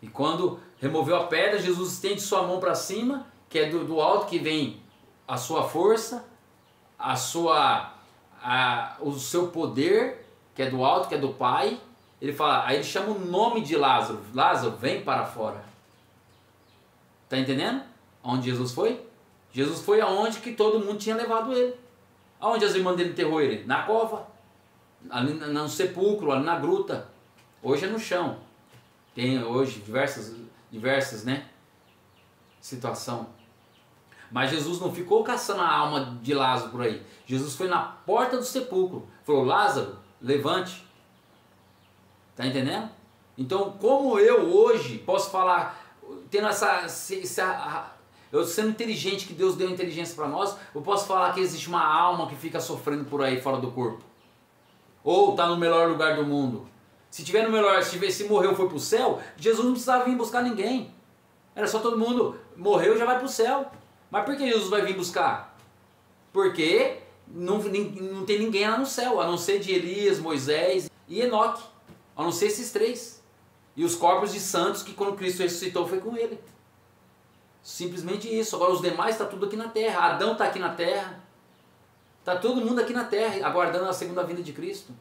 E quando removeu a pedra, Jesus estende sua mão para cima, que é do alto que vem a sua força, o seu poder, que é do alto, que é do Pai. Ele fala, aí ele chama o nome de Lázaro. Lázaro, vem para fora. Tá entendendo? Onde Jesus foi? Jesus foi aonde que todo mundo tinha levado ele. Aonde as irmãs dele enterrou ele? Na cova, ali no sepulcro, ali na gruta. Hoje é no chão. Tem hoje diversas, né, situação. Mas Jesus não ficou caçando a alma de Lázaro por aí. Jesus foi na porta do sepulcro. Falou: Lázaro, levante. Tá entendendo? Então, como eu hoje posso falar, tendo eu sendo inteligente, que Deus deu inteligência para nós, eu posso falar que existe uma alma que fica sofrendo por aí fora do corpo? Ou está no melhor lugar do mundo? Se tiver no melhor, se morreu, foi para o céu, Jesus não precisava vir buscar ninguém. Era só todo mundo, morreu, já vai para o céu. Mas por que Jesus vai vir buscar? Porque não tem ninguém lá no céu, a não ser de Elias, Moisés e Enoque. A não ser esses três. E os corpos de santos que quando Cristo ressuscitou foi com ele. Simplesmente isso. Agora os demais está tudo aqui na terra. Adão está aqui na terra. Está todo mundo aqui na terra, aguardando a segunda vinda de Cristo.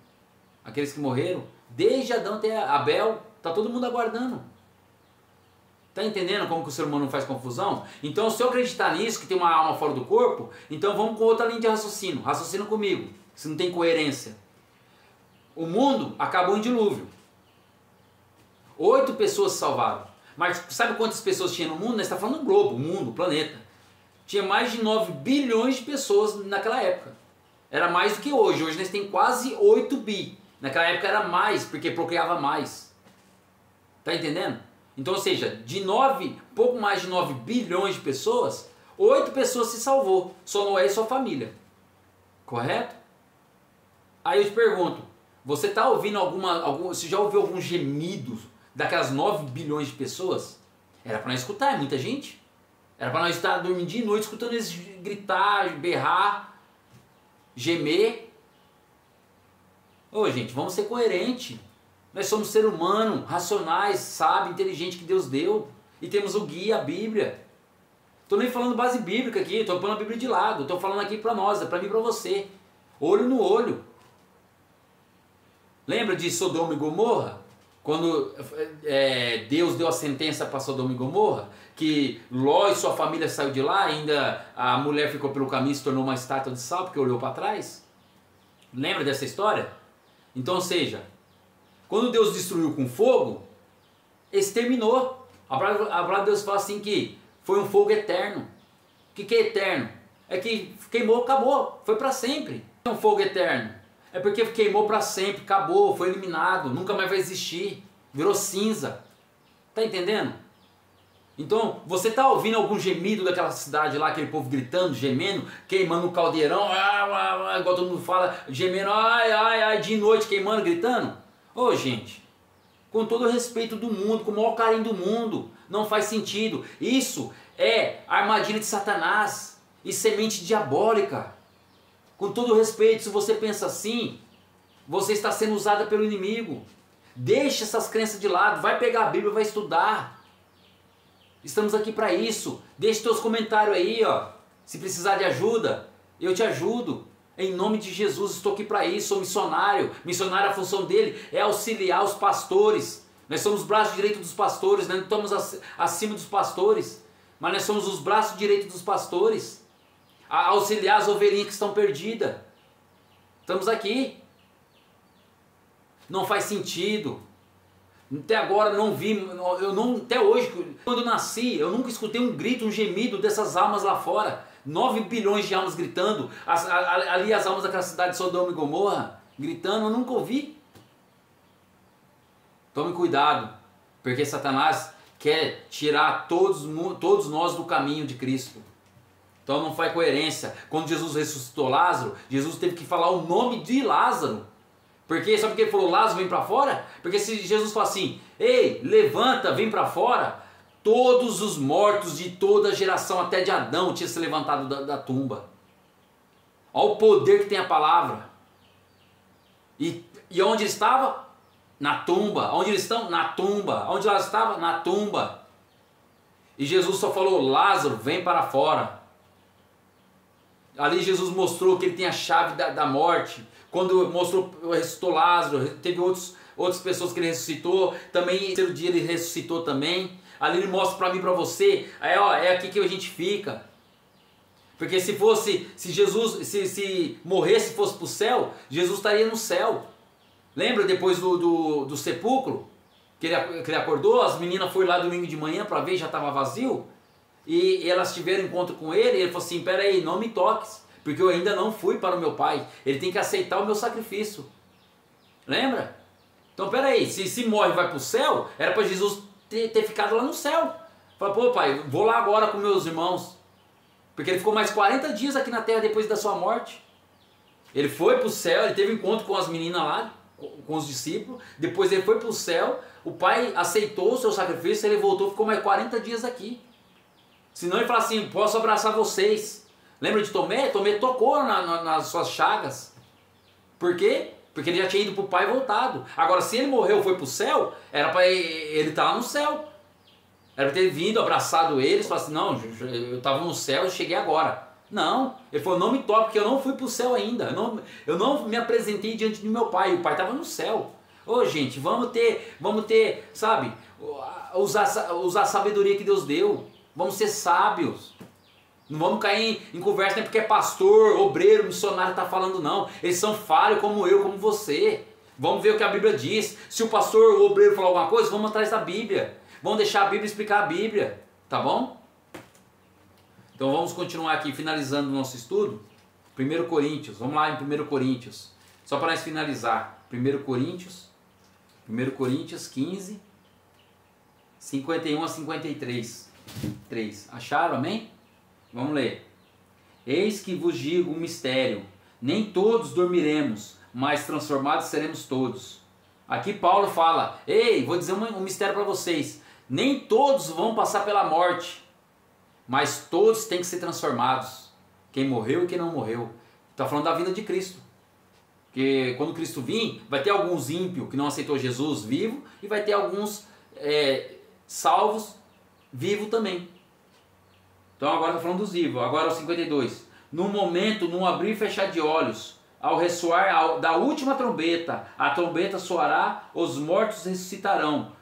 Aqueles que morreram. Desde Adão até Abel, está todo mundo aguardando. Está entendendo como que o ser humano não faz confusão? Então, se eu acreditar nisso, que tem uma alma fora do corpo, então vamos com outra linha de raciocínio. Raciocina comigo, se não tem coerência. O mundo acabou em dilúvio. 8 pessoas se salvaram. Mas sabe quantas pessoas tinha no mundo? Nós estamos falando do globo, o mundo, o planeta. Tinha mais de 9 bilhões de pessoas naquela época. Era mais do que hoje. Hoje nós temos quase 8 bi. Naquela época era mais, porque procriava mais. Está entendendo? Então, ou seja, pouco mais de 9 bilhões de pessoas, 8 pessoas se salvou. Só Noé e sua família. Correto? Aí eu te pergunto, você está ouvindo você já ouviu algum gemido daquelas 9 bilhões de pessoas? Era para nós escutar, é muita gente. Era para nós estar dormindo de noite escutando eles gritar, berrar, gemer. Ô gente, vamos ser coerentes. Nós somos seres humanos, racionais, sábios, inteligentes que Deus deu. E temos o guia, a Bíblia. Estou nem falando base bíblica aqui, estou pondo a Bíblia de lado. Estou falando aqui para nós, é para mim e para você. Olho no olho. Lembra de Sodoma e Gomorra? Quando Deus deu a sentença para Sodoma e Gomorra, que Ló e sua família saiu de lá, ainda a mulher ficou pelo caminho e se tornou uma estátua de sal, porque olhou para trás. Lembra dessa história? Então, ou seja, quando Deus destruiu com fogo, exterminou. A palavra de Deus fala assim que foi um fogo eterno. O que é eterno? É que queimou, acabou, foi para sempre. É um fogo eterno. É porque queimou para sempre, acabou, foi eliminado, nunca mais vai existir, virou cinza. Tá entendendo? Então, você tá ouvindo algum gemido daquela cidade lá, aquele povo gritando, gemendo, queimando o caldeirão, igual todo mundo fala, gemendo, ai, ai, ai, de noite, queimando, gritando? Ô, gente, com todo o respeito do mundo, com o maior carinho do mundo, não faz sentido. Isso é armadilha de Satanás e semente diabólica. Com todo o respeito, se você pensa assim, você está sendo usada pelo inimigo. Deixa essas crenças de lado, vai pegar a Bíblia, vai estudar. Estamos aqui para isso. Deixe seus comentários aí, ó. Se precisar de ajuda, eu te ajudo. Em nome de Jesus, estou aqui para isso. Sou missionário. Missionário, a função dele é auxiliar os pastores. Nós somos os braços direitos dos pastores, nós não estamos acima dos pastores, mas nós somos os braços direitos dos pastores. A auxiliar as ovelhinhas que estão perdidas. Estamos aqui. Não faz sentido. Até agora não vi, até hoje, quando eu nasci, eu nunca escutei um grito, um gemido dessas almas lá fora. 9 bilhões de almas gritando, ali as almas daquela cidade de Sodoma e Gomorra, gritando, eu nunca ouvi. Tome cuidado, porque Satanás quer tirar todos nós do caminho de Cristo. Então não faz coerência. Quando Jesus ressuscitou Lázaro, Jesus teve que falar o nome de Lázaro. Porque, sabe por que ele falou Lázaro vem para fora? Porque se Jesus fala assim, ei, levanta, vem para fora, todos os mortos de toda a geração, até de Adão, tinham se levantado da tumba. Olha o poder que tem a palavra. E onde ele estava? Na tumba. Onde eles estão? Na tumba. Onde Lázaro estava? Na tumba. E Jesus só falou, Lázaro, vem para fora. Ali Jesus mostrou que ele tem a chave da morte. Quando ressuscitou Lázaro, teve outras pessoas que ele ressuscitou. Também, no terceiro dia ele ressuscitou também. Ali ele mostra para mim e para você. É aqui que a gente fica. Porque se Jesus se morresse e fosse para o céu, Jesus estaria no céu. Lembra depois do sepulcro? Que ele acordou, as meninas foram lá domingo de manhã para ver, já estava vazio. E elas tiveram encontro com ele, e ele falou assim, peraí, não me toques, porque eu ainda não fui para o meu pai, ele tem que aceitar o meu sacrifício. Lembra? Então peraí, se morre e vai para o céu, era para Jesus ter ficado lá no céu. Fala, pô pai, vou lá agora com meus irmãos, porque ele ficou mais 40 dias aqui na terra depois da sua morte. Ele foi para o céu, ele teve encontro com as meninas lá, com os discípulos, depois ele foi para o céu, o pai aceitou o seu sacrifício, ele voltou, ficou mais 40 dias aqui. Senão ele fala assim, posso abraçar vocês. Lembra de Tomé? Tomé tocou nas suas chagas. Por quê? Porque ele já tinha ido para o pai e voltado. Agora, se ele morreu e foi para o céu, era para ele estar lá no céu. Era para ter vindo, abraçado eles, falar assim, não, eu estava no céu e cheguei agora. Não, ele falou, não me toque, porque eu não fui para o céu ainda. Eu não me apresentei diante do meu pai, o pai estava no céu. Ô gente, vamos ter, sabe, usar a sabedoria que Deus deu. Vamos ser sábios. Não vamos cair em conversa nem porque é pastor, obreiro, missionário está falando não. Eles são falhos como eu, como você. Vamos ver o que a Bíblia diz. Se o pastor ou o obreiro falar alguma coisa, vamos atrás da Bíblia. Vamos deixar a Bíblia explicar a Bíblia. Tá bom? Então vamos continuar aqui finalizando o nosso estudo. 1 Coríntios. Vamos lá em 1 Coríntios. Só para nós finalizar. 1 Coríntios 15, 51 a 53. 3. Acharam, amém? Vamos ler. Eis que vos digo um mistério, nem todos dormiremos, mas transformados seremos todos. Aqui Paulo fala, ei, vou dizer um mistério para vocês, nem todos vão passar pela morte, mas todos têm que ser transformados, quem morreu e quem não morreu. Está falando da vinda de Cristo, porque quando Cristo vir, vai ter alguns ímpios que não aceitou Jesus vivo, e vai ter alguns salvos vivo também. Então agora está falando dos vivos. Agora o 52. No momento, num abrir e fechar de olhos, ao ressoar da última trombeta, a trombeta soará, os mortos ressuscitarão,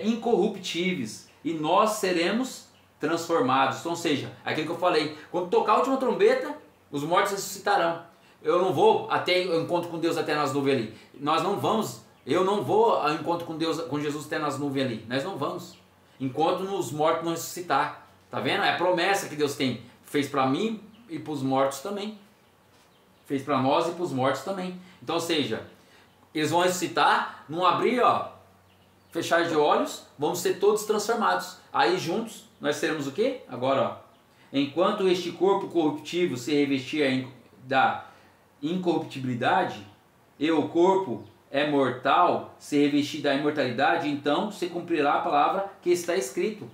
incorruptíveis, e nós seremos transformados. Então, ou seja, aquilo que eu falei, quando tocar a última trombeta, os mortos ressuscitarão. Eu não vou até o encontro com Deus até nas nuvens ali. Nós não vamos. Eu não vou ao encontro com Deus, com Jesus até nas nuvens ali. Nós não vamos. Enquanto os mortos não ressuscitar. Tá vendo? É a promessa que Deus tem. Fez para mim e para os mortos também. Fez para nós e para os mortos também. Então, ou seja, eles vão ressuscitar, não abrir, fechar de olhos, vamos ser todos transformados. Aí juntos nós seremos o quê? Agora, enquanto este corpo corruptível se revestir da incorruptibilidade, e o corpo é mortal, se revestir da imortalidade, então se cumprirá a palavra que está escrito: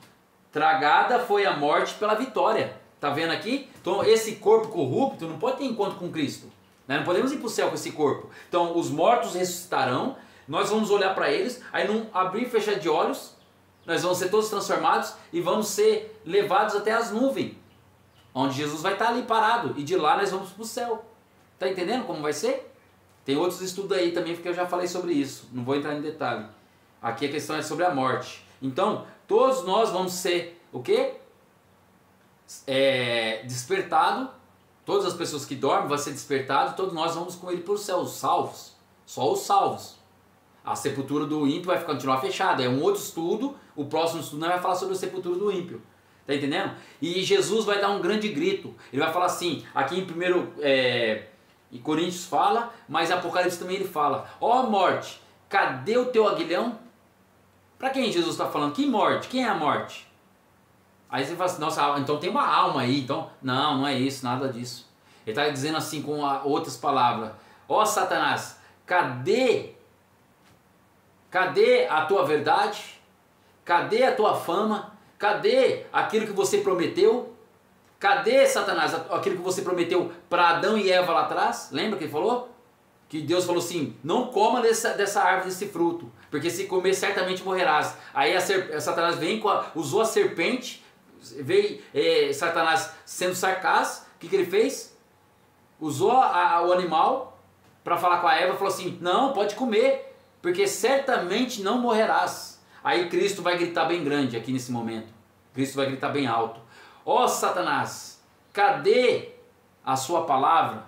tragada foi a morte pela vitória. Tá vendo aqui? Então esse corpo corrupto não pode ter encontro com Cristo, né? Não podemos ir para o céu com esse corpo. Então os mortos ressuscitarão, nós vamos olhar para eles, aí num abrir e fechar de olhos, nós vamos ser todos transformados e vamos ser levados até as nuvens, onde Jesus vai estar ali parado, e de lá nós vamos para o céu. Tá entendendo como vai ser? Tem outros estudos aí também, porque eu já falei sobre isso, não vou entrar em detalhe. Aqui a questão é sobre a morte. Então todos nós vamos ser o quê? Despertado. Todas as pessoas que dormem vão ser despertadas, todos nós vamos com ele para o céu, os salvos, só os salvos. A sepultura do ímpio vai continuar fechada, é um outro estudo, o próximo estudo não vai falar sobre a sepultura do ímpio, tá entendendo? E Jesus vai dar um grande grito, ele vai falar assim, aqui em Coríntios fala, mas em Apocalipse também ele fala: ó morte, cadê o teu aguilhão? Para quem Jesus está falando? Que morte? Quem é a morte? Aí você fala assim: nossa, então tem uma alma aí. Então, não é isso, nada disso. Ele está dizendo assim com outras palavras: ó Satanás, cadê a tua verdade? Cadê a tua fama? Cadê aquilo que você prometeu? Cadê, Satanás, aquilo que você prometeu para Adão e Eva lá atrás? Lembra que ele falou? Que Deus falou assim: não coma dessa árvore, desse fruto, porque se comer certamente morrerás. Aí Satanás usou a serpente, veio Satanás sendo sarcástico. O que ele fez? Usou o animal para falar com a Eva, falou assim: não, pode comer, porque certamente não morrerás. Aí Cristo vai gritar bem grande aqui nesse momento. Cristo vai gritar bem alto: ó Satanás, cadê a sua palavra,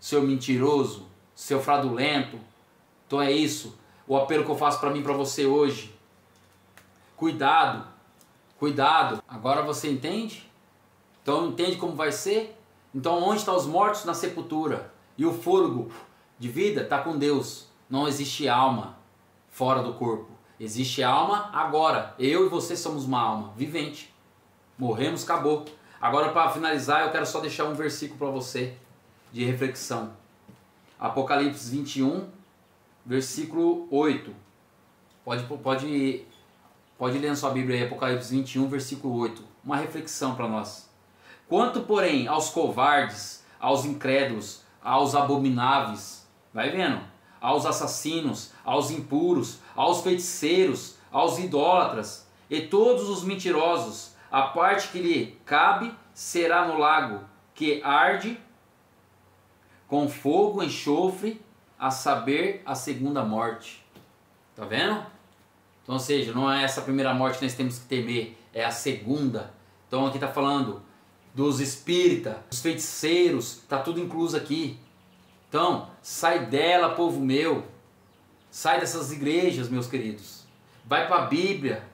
seu mentiroso, seu fraudulento? Então é isso, o apelo que eu faço para mim e para você hoje. Cuidado, cuidado. Agora você entende? Então entende como vai ser? Então onde estão os mortos? Na sepultura. E o fôlego de vida está com Deus. Não existe alma fora do corpo. Existe alma agora. Eu e você somos uma alma vivente. Morremos, acabou. Agora, para finalizar, eu quero só deixar um versículo para você de reflexão. Apocalipse 21, versículo 8. Pode ler na sua Bíblia aí, Apocalipse 21, versículo 8. Uma reflexão para nós. Quanto, porém, aos covardes, aos incrédulos, aos abomináveis, vai vendo? Aos assassinos, aos impuros, aos feiticeiros, aos idólatras e todos os mentirosos, a parte que lhe cabe será no lago que arde com fogo, enxofre, a saber, a segunda morte. Tá vendo? Então, ou seja, não é essa primeira morte que nós temos que temer, é a segunda. Então aqui está falando dos espíritas, dos feiticeiros, está tudo incluso aqui. Então, sai dela, povo meu. Sai dessas igrejas, meus queridos. Vai para a Bíblia.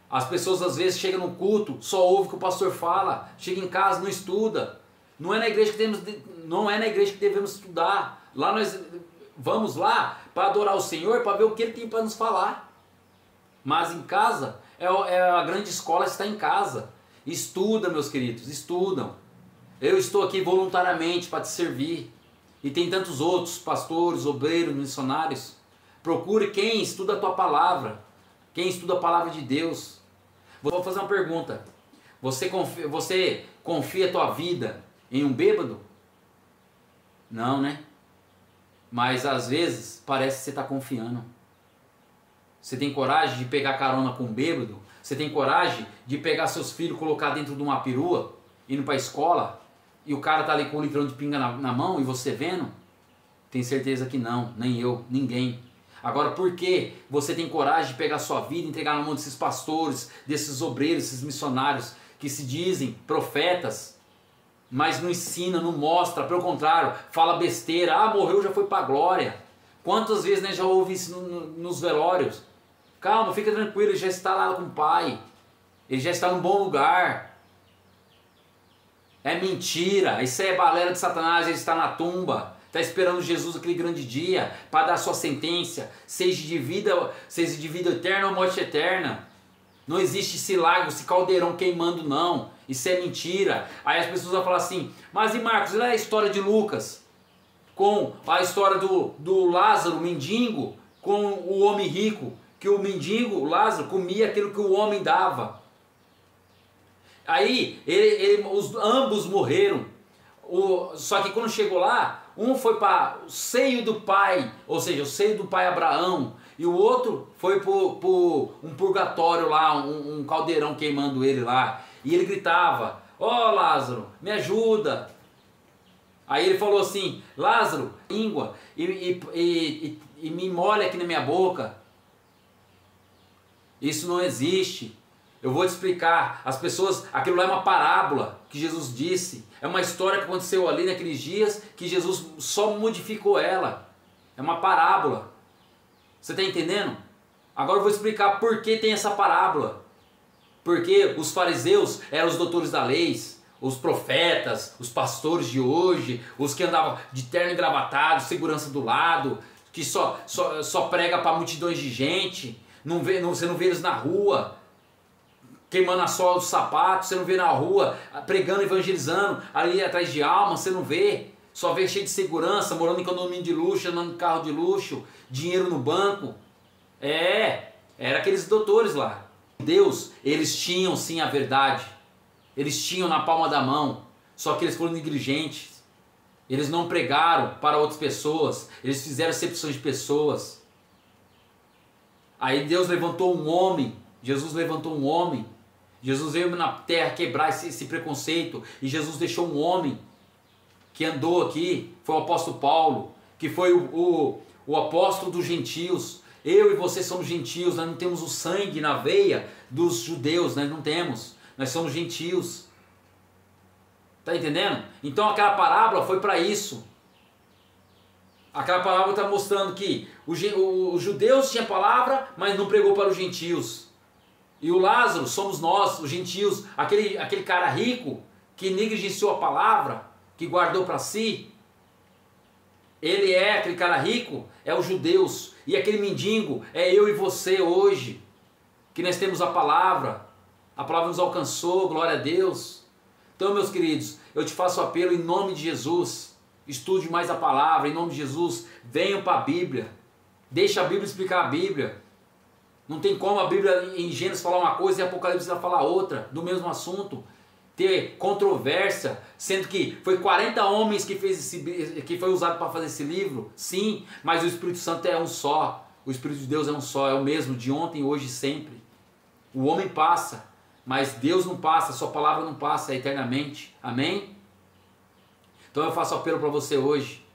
As pessoas às vezes chegam no culto, só ouvem o que o pastor fala, chega em casa, não estuda. Não é na igreja que devemos estudar. Lá nós vamos lá para adorar o Senhor, para ver o que Ele tem para nos falar. Mas em casa, a grande escola está em casa. Estuda, meus queridos, estudam. Eu estou aqui voluntariamente para te servir. E tem tantos outros pastores, obreiros, missionários. Procure quem estuda a tua palavra, quem estuda a palavra de Deus. Vou fazer uma pergunta. Você confia a tua vida em um bêbado? Não, né? Mas às vezes parece que você está confiando. Você tem coragem de pegar carona com um bêbado? Você tem coragem de pegar seus filhos, colocar dentro de uma perua, indo para a escola, e o cara tá ali com um litrão de pinga na mão e você vendo? Tenho certeza que não, nem eu, ninguém. Agora, por que você tem coragem de pegar sua vida e entregar na mão desses pastores, desses obreiros, esses missionários que se dizem profetas, mas não ensina, não mostra, pelo contrário, fala besteira, ah, morreu, já foi para a glória. Quantas vezes, né, já ouvi isso nos velórios? Calma, fica tranquilo, ele já está lá com o Pai, ele já está num bom lugar. É mentira, isso é balela de Satanás, ele está na tumba, está esperando Jesus aquele grande dia para dar sua sentença, seja de vida eterna ou morte eterna. Não existe esse lago, esse caldeirão queimando, não. Isso é mentira. Aí as pessoas vão falar assim, mas e Marcos, não é a história de Lucas? Com a história do Lázaro, o mendigo, com o homem rico, que o mendigo, o Lázaro, comia aquilo que o homem dava. Aí ambos morreram. Só que quando chegou lá, um foi para o seio do pai, ou seja, o seio do pai Abraão, e o outro foi para um purgatório lá, um caldeirão queimando ele lá. E ele gritava, ó Lázaro, me ajuda. Aí ele falou assim, Lázaro, língua, e me molha aqui na minha boca. Isso não existe. Eu vou te explicar. As pessoas, aquilo lá é uma parábola que Jesus disse. É uma história que aconteceu ali naqueles dias que Jesus só modificou ela. É uma parábola. Você está entendendo? Agora eu vou explicar por que tem essa parábola. Porque os fariseus eram os doutores da lei, os profetas, os pastores de hoje, os que andavam de terno e gravatado, segurança do lado, que só prega para multidões de gente. Você não vê eles na rua queimando a sola dos sapatos, você não vê na rua pregando, evangelizando ali atrás de alma, você não vê. Só vê cheio de segurança, morando em condomínio de luxo, andando em carro de luxo, dinheiro no banco. Era aqueles doutores lá. Deus, eles tinham sim a verdade. Eles tinham na palma da mão. Só que eles foram negligentes. Eles não pregaram para outras pessoas. Eles fizeram acepções de pessoas. Aí Deus levantou um homem. Jesus levantou um homem. Jesus veio na terra quebrar esse preconceito. E Jesus deixou um homem que andou aqui. Foi o apóstolo Paulo. Que foi o apóstolo dos gentios. Eu e você somos gentios, nós não temos o sangue na veia dos judeus, nós não temos, nós somos gentios. Está entendendo? Então aquela parábola foi para isso. Aquela parábola está mostrando que os judeus tinham palavra, mas não pregou para os gentios. E o Lázaro somos nós, os gentios, aquele cara rico que negligenciou a palavra, que guardou para si. Ele é aquele cara rico, é os judeus. E aquele mendigo é eu e você hoje. Que nós temos a palavra nos alcançou, glória a Deus. Então, meus queridos, eu te faço apelo em nome de Jesus. Estude mais a palavra, em nome de Jesus. Venham para a Bíblia. Deixa a Bíblia explicar a Bíblia. Não tem como a Bíblia em Gênesis falar uma coisa e Apocalipse vai falar outra, do mesmo assunto. Ter controvérsia, sendo que foi 40 homens que foi usado para fazer esse livro, sim, mas o Espírito Santo é um só, o Espírito de Deus é um só, é o mesmo, de ontem, hoje e sempre. O homem passa, mas Deus não passa, sua palavra não passa eternamente, amém? Então eu faço apelo para você hoje,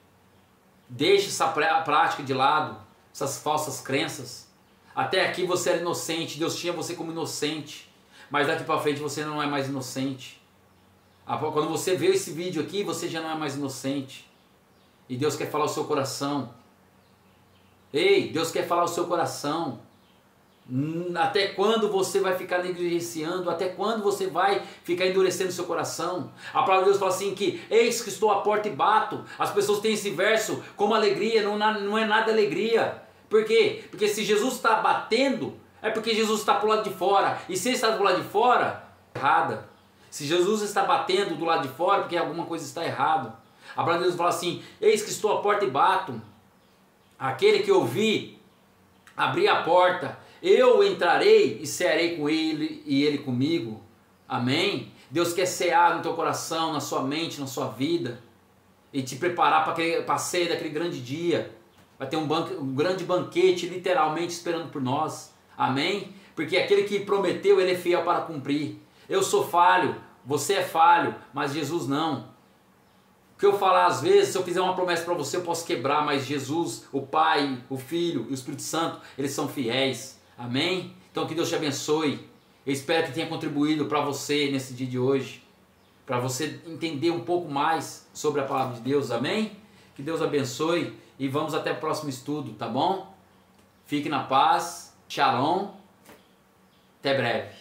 deixe essa prática de lado, essas falsas crenças. Até aqui você era inocente, Deus tinha você como inocente. Mas daqui para frente você não é mais inocente. Quando você vê esse vídeo aqui, você já não é mais inocente. E Deus quer falar o seu coração. Ei, Deus quer falar o seu coração. Até quando você vai ficar negligenciando? Até quando você vai ficar endurecendo o seu coração? A palavra de Deus fala assim que eis que estou à porta e bato. As pessoas têm esse verso como alegria, não é nada alegria. Por quê? Porque se Jesus está batendo, é porque Jesus está para o lado de fora. E se ele está do lado de fora, errada. Se Jesus está batendo do lado de fora, porque alguma coisa está errada. A palavra de Deus fala assim, eis que estou à porta e bato. Aquele que ouvir, abrir a porta, eu entrarei e cearei com ele e ele comigo. Amém? Deus quer cear no teu coração, na sua mente, na sua vida. E te preparar para a ceia daquele grande dia. Vai ter um grande banquete literalmente esperando por nós. Amém? porque aquele que prometeu, ele é fiel para cumprir. Eu sou falho, você é falho, mas Jesus não. O que eu falar às vezes, se eu fizer uma promessa para você, eu posso quebrar, mas Jesus, o Pai, o Filho e o Espírito Santo, eles são fiéis. Amém? Então que Deus te abençoe. Eu espero que tenha contribuído para você nesse dia de hoje, para você entender um pouco mais sobre a palavra de Deus. Amém? Que Deus abençoe e vamos até o próximo estudo, tá bom? Fique na paz. Shalom. Até breve.